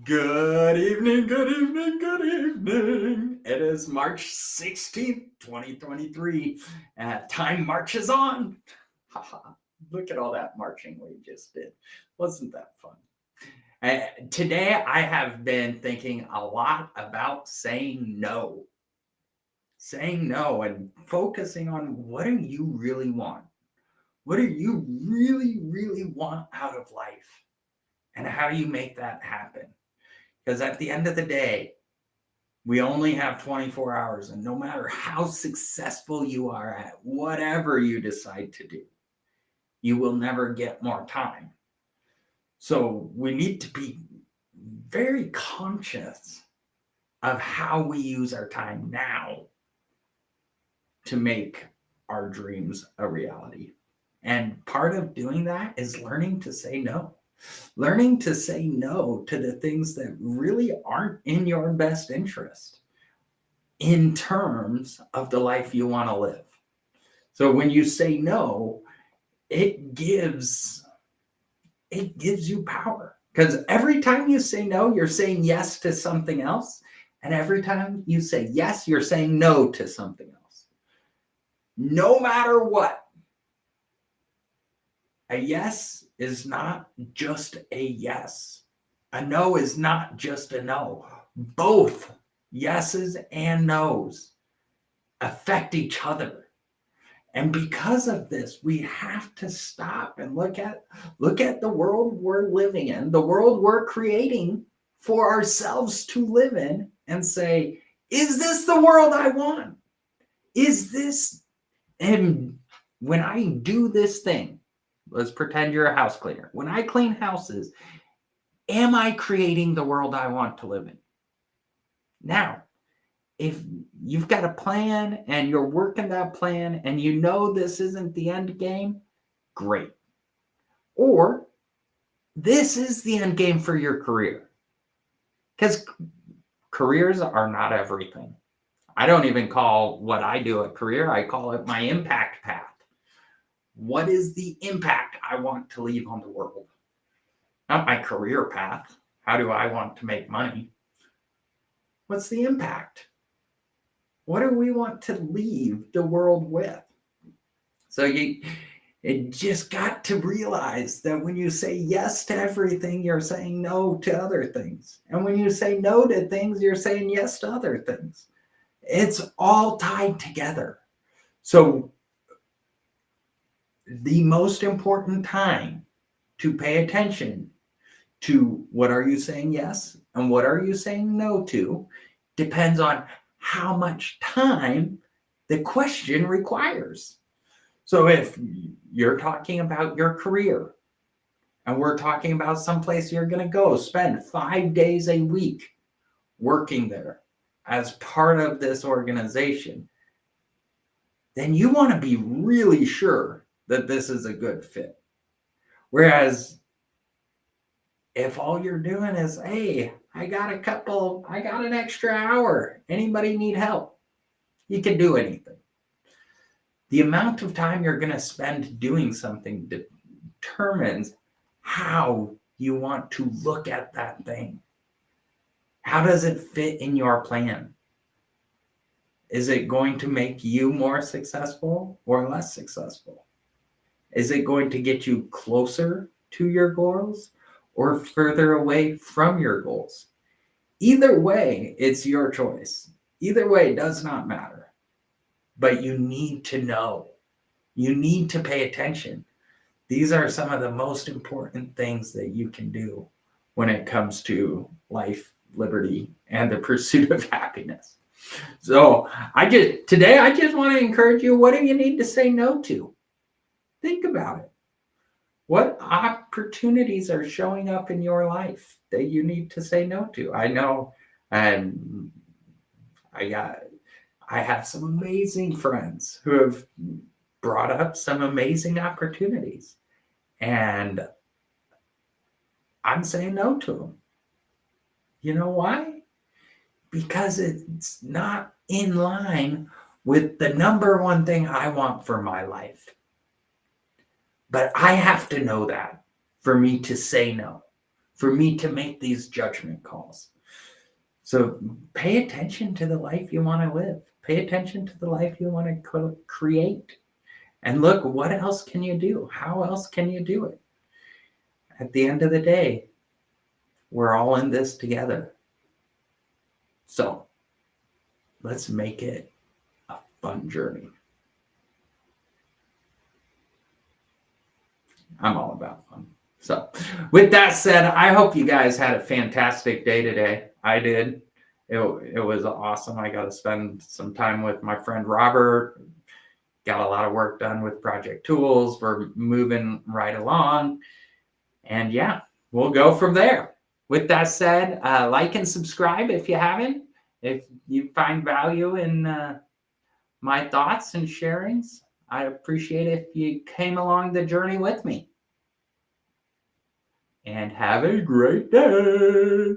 Good evening, good evening, good evening. It is March 16th, 2023. Time marches on. Haha, look at all that marching we just did. Wasn't that fun? Today, I have been thinking a lot about saying no. Saying no and focusing on what do you really want? What do you really, really want out of life? And how do you make that happen? Because at the end of the day, we only have 24 hours, and no matter how successful you are at whatever you decide to do, you will never get more time. So we need to be very conscious of how we use our time now to make our dreams a reality. And part of doing that is learning to say no. Learning to say no to the things that really aren't in your best interest in terms of the life you want to live. So when you say no, it gives you power, because every time you say no, you're saying yes to something else, and every time you say yes, you're saying no to something else. No matter what, a yes is not just a yes. A no is not just a no. Both yeses and nos affect each other. And because of this, we have to stop and look at the world we're living in, the world we're creating for ourselves to live in, and say, is this the world I want? Is this, and when I do this thing, let's pretend you're a house cleaner. When I clean houses, am I creating the world I want to live in? Now, if you've got a plan and you're working that plan and you know this isn't the end game, great. Or this is the end game for your career. Because careers are not everything. I don't even call what I do a career. I call it my impact path. What is the impact I want to leave on the world? Not my career path. How do I want to make money? What's the impact? What do we want to leave the world with? So you just got to realize that when you say yes to everything, you're saying no to other things. And when you say no to things, you're saying yes to other things. It's all tied together. So the most important time to pay attention to what are you saying yes and what are you saying no to depends on how much time the question requires. So if you're talking about your career and we're talking about someplace you're going to go spend 5 days a week working there as part of this organization, then you want to be really sure that this is a good fit. Whereas if all you're doing is, hey, I got an extra hour. Anybody need help? You can do anything. The amount of time you're going to spend doing something determines how you want to look at that thing. How does it fit in your plan? Is it going to make you more successful or less successful? Is it going to get you closer to your goals or further away from your goals? Either way, it's your choice. Either way, it does not matter. But you need to know. You need to pay attention. These are some of the most important things that you can do when it comes to life, liberty, and the pursuit of happiness. So today I just want to encourage you, what do you need to say no to? Think about it. What opportunities are showing up in your life that you need to say no to? I know I have some amazing friends who have brought up some amazing opportunities, and I'm saying no to them. You know why? Because it's not in line with the number one thing I want for my life. But I have to know that for me to say no, for me to make these judgment calls. So pay attention to the life you want to live. Pay attention to the life you want to create. And look, what else can you do? How else can you do it? At the end of the day, we're all in this together. So let's make it a fun journey. I'm all about fun. So with that said, I hope you guys had a fantastic day today. I did. It was awesome. I got to spend some time with my friend Robert. Got a lot of work done with Project Tools. We're moving right along. And yeah, we'll go from there. With that said, like and subscribe if you haven't. If you find value in my thoughts and sharings, I appreciate if you came along the journey with me. And have a great day.